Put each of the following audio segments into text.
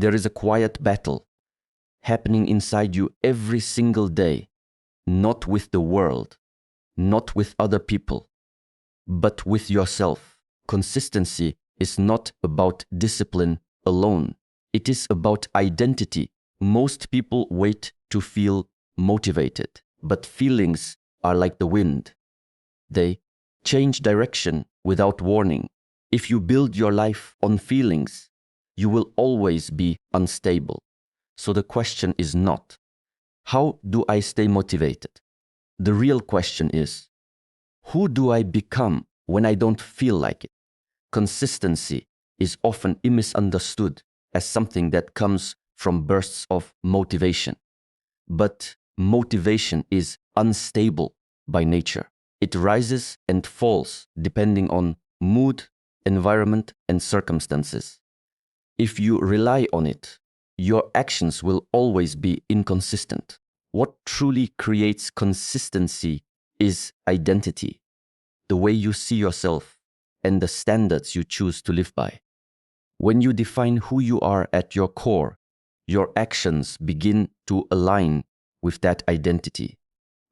There is a quiet battle happening inside you every single day, not with the world, not with other people, but with yourself. Consistency is not about discipline alone. It is about identity. Most people wait to feel motivated, but feelings are like the wind. They change direction without warning. If you build your life on feelings, you will always be unstable. So the question is not, how do I stay motivated? The real question is, who do I become when I don't feel like it? Consistency is often misunderstood as something that comes from bursts of motivation. But motivation is unstable by nature. It rises and falls depending on mood, environment, and circumstances. If you rely on it, your actions will always be inconsistent. What truly creates consistency is identity, the way you see yourself and the standards you choose to live by. When you define who you are at your core, your actions begin to align with that identity,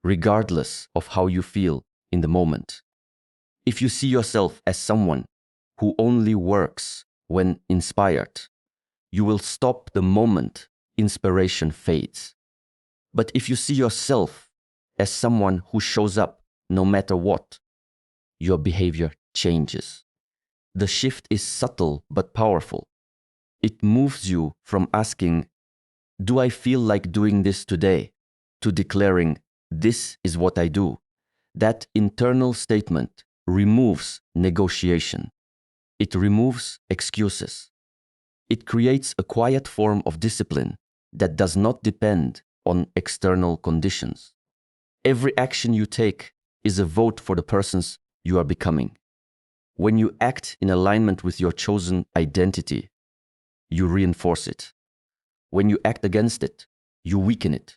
regardless of how you feel in the moment. If you see yourself as someone who only works when inspired, you will stop the moment inspiration fades. But if you see yourself as someone who shows up no matter what, your behavior changes. The shift is subtle but powerful. It moves you from asking, "Do I feel like doing this today?" to declaring, "This is what I do." That internal statement removes negotiation. It removes excuses. It creates a quiet form of discipline that does not depend on external conditions. Every action you take is a vote for the persons you are becoming. When you act in alignment with your chosen identity, you reinforce it. When you act against it, you weaken it.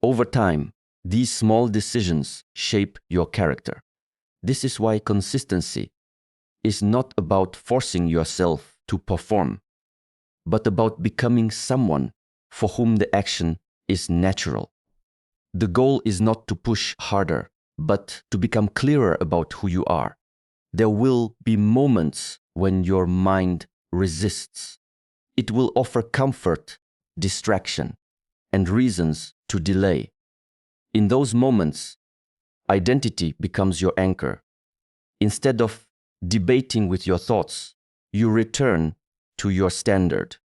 Over time, these small decisions shape your character. This is why consistency is not about forcing yourself to perform, but about becoming someone for whom the action is natural. The goal is not to push harder, but to become clearer about who you are. There will be moments when your mind resists. It will offer comfort, distraction, and reasons to delay. In those moments, identity becomes your anchor. Instead of debating with your thoughts, you return to your standard.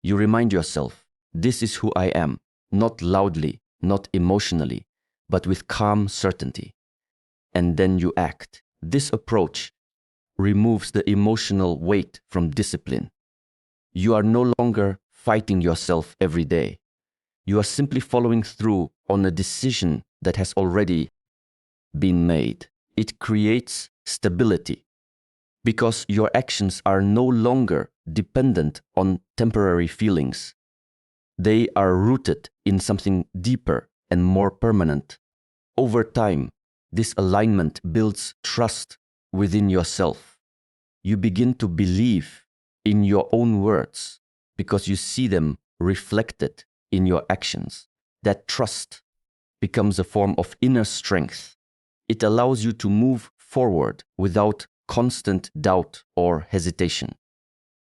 You remind yourself, "This is who I am," not loudly, not emotionally, but with calm certainty. And then you act. This approach removes the emotional weight from discipline. You are no longer fighting yourself every day. You are simply following through on a decision that has already been made. It creates stability because your actions are no longer dependent on temporary feelings. They are rooted in something deeper and more permanent. Over time, this alignment builds trust within yourself. You begin to believe in your own words because you see them reflected in your actions. That trust becomes a form of inner strength. It allows you to move forward without constant doubt or hesitation.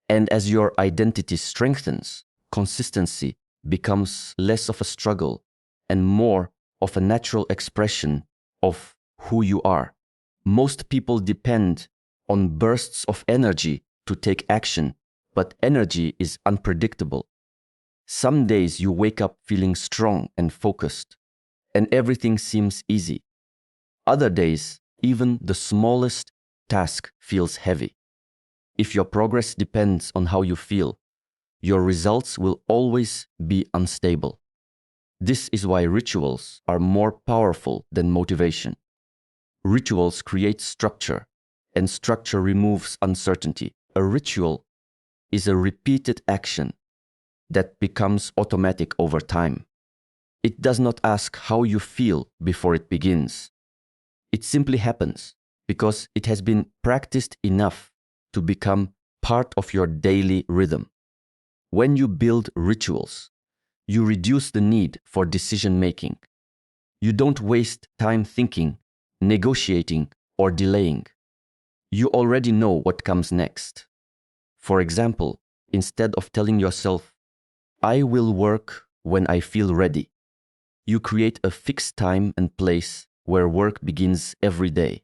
And as your identity strengthens, consistency becomes less of a struggle and more of a natural expression of who you are. Most people depend on bursts of energy to take action, but energy is unpredictable. Some days you wake up feeling strong and focused, and everything seems easy. Other days, even the smallest task feels heavy. If your progress depends on how you feel, your results will always be unstable. This is why rituals are more powerful than motivation. Rituals create structure, and structure removes uncertainty. A ritual is a repeated action that becomes automatic over time. It does not ask how you feel before it begins. It simply happens because it has been practiced enough to become part of your daily rhythm. When you build rituals, you reduce the need for decision making. You don't waste time thinking, negotiating, or delaying. You already know what comes next. For example, instead of telling yourself, I will work when I feel ready, you create a fixed time and place where work begins every day.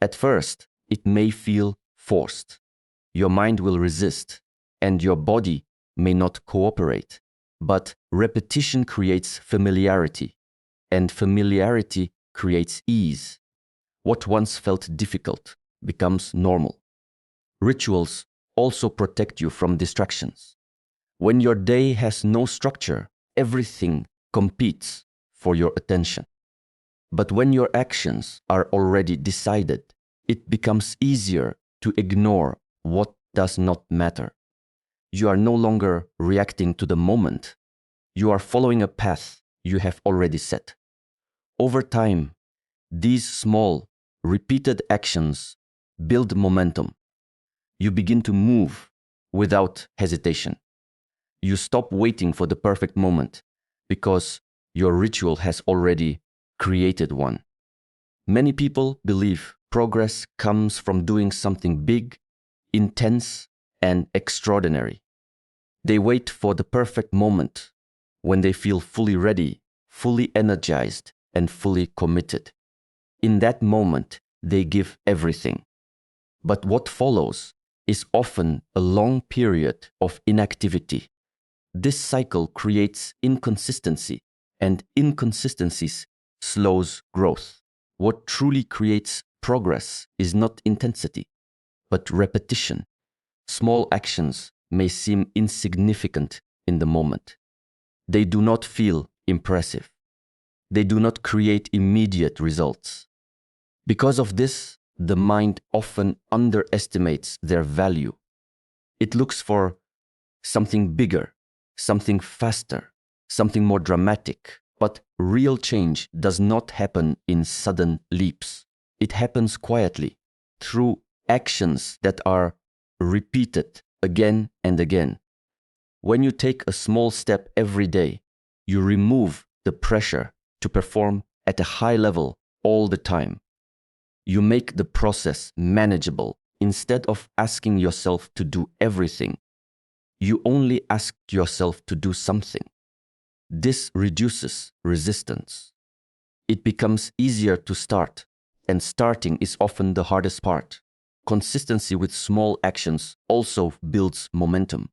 At first, it may feel forced. Your mind will resist, and your body may not cooperate. But repetition creates familiarity, and familiarity creates ease. What once felt difficult becomes normal. Rituals also protect you from distractions. When your day has no structure, everything competes for your attention. But when your actions are already decided, it becomes easier to ignore what does not matter. You are no longer reacting to the moment. You are following a path you have already set. Over time, these small, repeated actions build momentum. You begin to move without hesitation. You stop waiting for the perfect moment because your ritual has already created one. Many people believe progress comes from doing something big, intense, and extraordinary. They wait for the perfect moment when they feel fully ready, fully energized, and fully committed. In that moment, they give everything. But what follows is often a long period of inactivity. This cycle creates inconsistency, and inconsistencies slows growth. What truly creates progress is not intensity, but repetition. Small actions may seem insignificant in the moment. They do not feel impressive. They do not create immediate results. Because of this, the mind often underestimates their value. It looks for something bigger, something faster, something more dramatic. But real change does not happen in sudden leaps. It happens quietly, through actions that are repeated again and again. When you take a small step every day, you remove the pressure to perform at a high level all the time. You make the process manageable. Instead of asking yourself to do everything, you only ask yourself to do something. This reduces resistance. It becomes easier to start, and starting is often the hardest part. Consistency with small actions also builds momentum.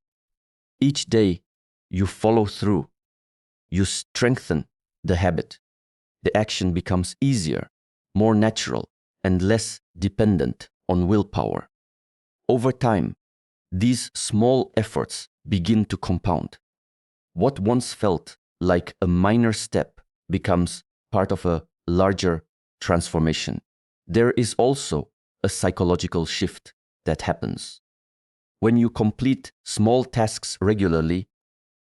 Each day, you follow through. You strengthen the habit. The action becomes easier, more natural, and less dependent on willpower. Over time, these small efforts begin to compound. What once felt like a minor step becomes part of a larger transformation. There is also a psychological shift that happens. When you complete small tasks regularly,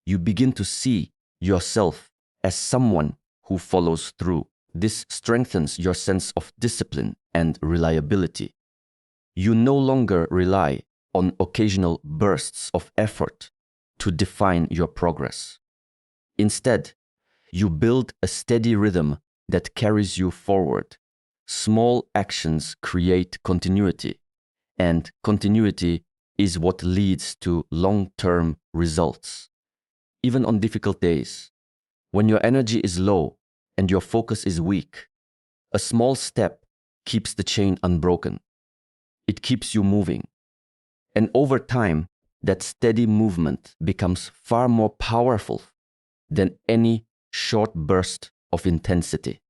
you begin to see yourself as someone who follows through. This strengthens your sense of discipline and reliability. You no longer rely on occasional bursts of effort to define your progress. Instead, you build a steady rhythm that carries you forward. Small actions create continuity, and continuity is what leads to long-term results. Even on difficult days, when your energy is low and your focus is weak, a small step keeps the chain unbroken. It keeps you moving. And over time, that steady movement becomes far more powerful than any short burst of intensity.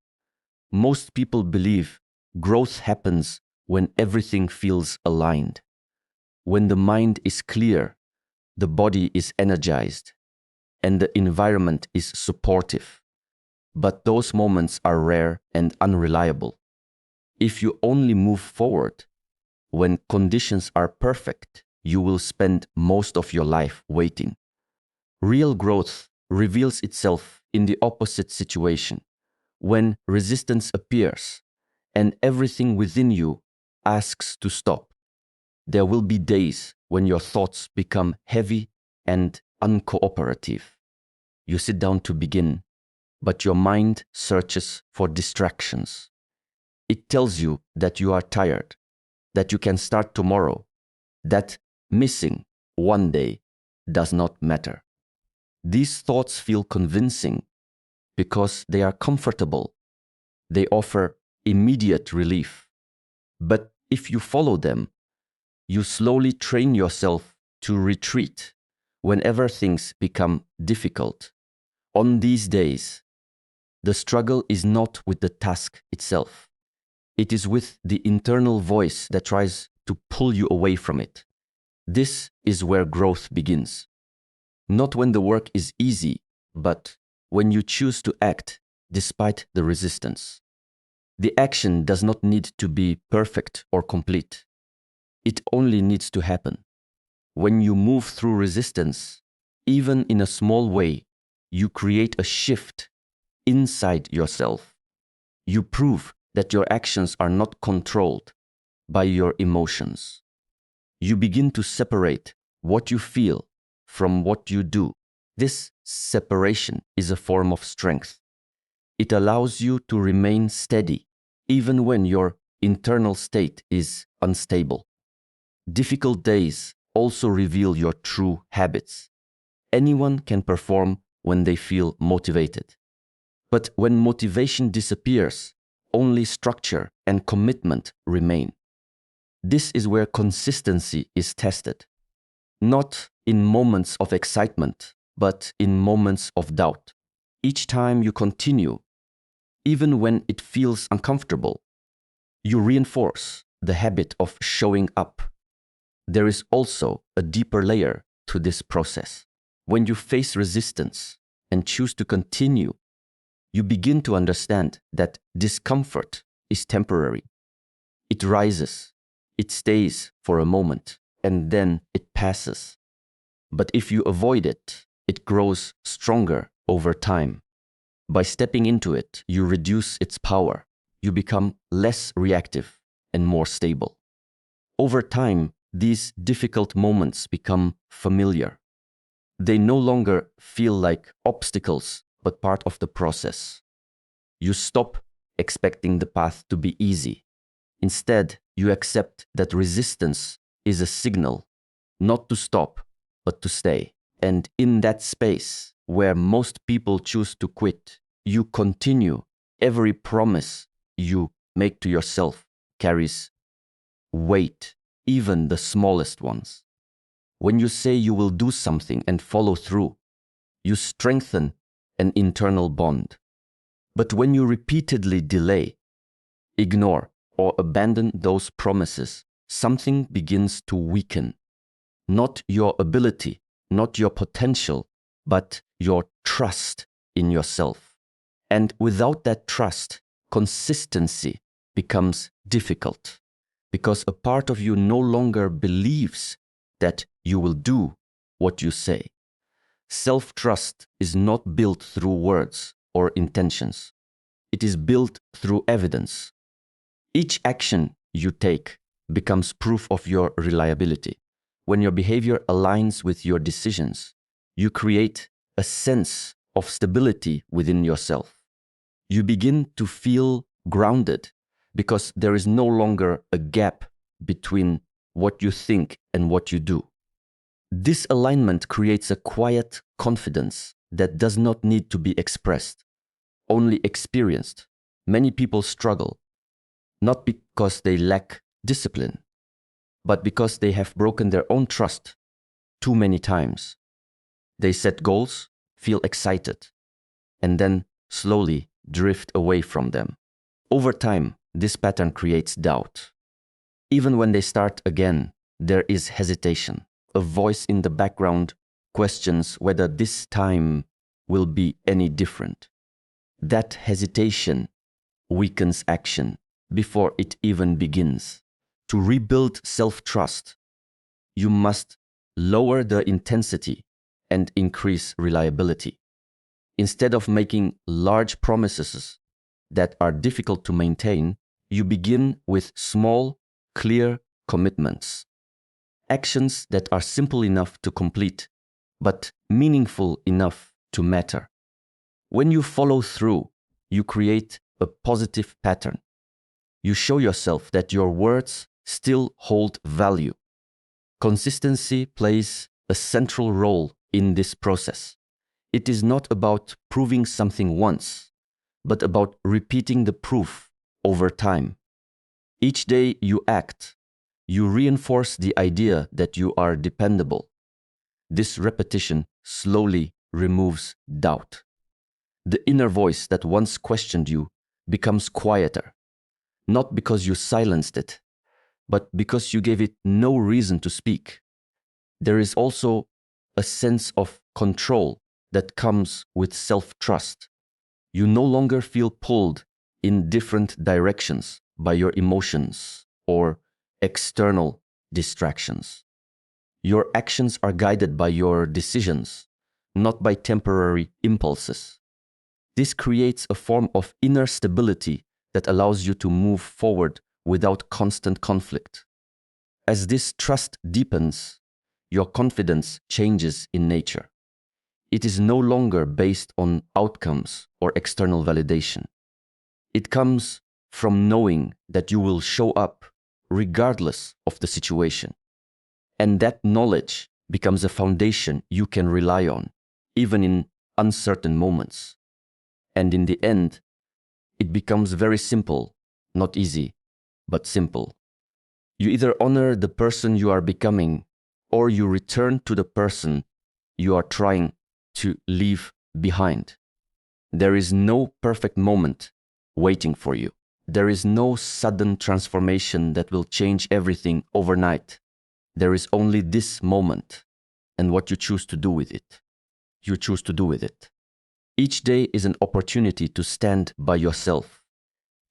Most people believe growth happens when everything feels aligned. When the mind is clear, the body is energized, and the environment is supportive. But those moments are rare and unreliable. If you only move forward when conditions are perfect, you will spend most of your life waiting. Real growth reveals itself in the opposite situation, when resistance appears and everything within you asks to stop. There will be days when your thoughts become heavy and uncooperative. You sit down to begin, but your mind searches for distractions. It tells you that you are tired, that you can start tomorrow, that missing one day does not matter. These thoughts feel convincing because they are comfortable. They offer immediate relief. But if you follow them, you slowly train yourself to retreat whenever things become difficult. On these days, the struggle is not with the task itself. It is with the internal voice that tries to pull you away from it. This is where growth begins. Not when the work is easy, but when you choose to act despite the resistance. The action does not need to be perfect or complete. It only needs to happen. When you move through resistance, even in a small way, you create a shift inside yourself. You prove that your actions are not controlled by your emotions. You begin to separate what you feel from what you do. This separation is a form of strength. It allows you to remain steady even when your internal state is unstable. Difficult days also reveal your true habits. Anyone can perform when they feel motivated. But when motivation disappears, only structure and commitment remain. This is where consistency is tested. Not in moments of excitement, but in moments of doubt. Each time you continue, even when it feels uncomfortable, you reinforce the habit of showing up. There is also a deeper layer to this process. When you face resistance and choose to continue, you begin to understand that discomfort is temporary. It rises, it stays for a moment, and then it passes. But if you avoid it, it grows stronger over time. By stepping into it, you reduce its power. You become less reactive and more stable. Over time, these difficult moments become familiar. They no longer feel like obstacles, but part of the process. You stop expecting the path to be easy. Instead, you accept that resistance is a signal, not to stop, but to stay. And in that space, where most people choose to quit, you continue. Every promise you make to yourself carries weight, even the smallest ones. When you say you will do something and follow through, you strengthen an internal bond. But when you repeatedly delay, ignore, or abandon those promises, something begins to weaken. Not your ability, not your potential, but your trust in yourself. And without that trust, consistency becomes difficult, because a part of you no longer believes that you will do what you say. Self-trust is not built through words or intentions. It is built through evidence. Each action you take becomes proof of your reliability. When your behavior aligns with your decisions, you create a sense of stability within yourself. You begin to feel grounded because there is no longer a gap between what you think and what you do. This alignment creates a quiet confidence that does not need to be expressed, only experienced. Many people struggle, not because they lack discipline, but because they have broken their own trust too many times. They set goals, feel excited, and then slowly drift away from them. Over time, this pattern creates doubt. Even when they start again, there is hesitation. A voice in the background questions whether this time will be any different. That hesitation weakens action before it even begins. To rebuild self-trust, you must lower the intensity and increase reliability. Instead of making large promises that are difficult to maintain, you begin with small, clear commitments. Actions that are simple enough to complete, but meaningful enough to matter. When you follow through, you create a positive pattern. You show yourself that your words still hold value. Consistency plays a central role in this process. It is not about proving something once, but about repeating the proof over time. Each day you act, you reinforce the idea that you are dependable. This repetition slowly removes doubt. The inner voice that once questioned you becomes quieter, not because you silenced it, but because you gave it no reason to speak. There is also a sense of control that comes with self-trust. You no longer feel pulled in different directions by your emotions or external distractions. Your actions are guided by your decisions, not by temporary impulses. This creates a form of inner stability that allows you to move forward without constant conflict. As this trust deepens, your confidence changes in nature. It is no longer based on outcomes or external validation. It comes from knowing that you will show up regardless of the situation. And that knowledge becomes a foundation you can rely on, even in uncertain moments. And in the end, it becomes very simple, not easy, but simple. You either honor the person you are becoming, or you return to the person you are trying to leave behind. There is no perfect moment waiting for you. There is no sudden transformation that will change everything overnight. There is only this moment and what you choose to do with it. You choose to do with it. Each day is an opportunity to stand by yourself,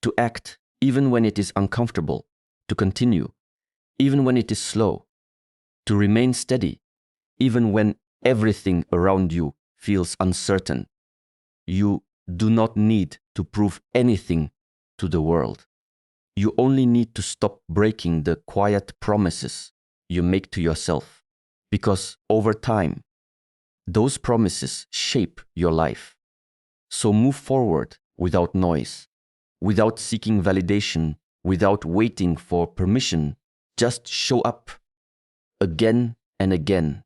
to act even when it is uncomfortable, to continue even when it is slow, to remain steady even when everything around you feels uncertain. You do not need to prove anything to the world. You only need to stop breaking the quiet promises you make to yourself, because over time, those promises shape your life. So move forward without noise, without seeking validation, without waiting for permission. Just show up again and again.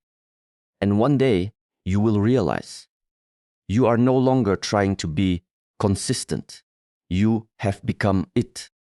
And one day you will realize you are no longer trying to be consistent. You have become it.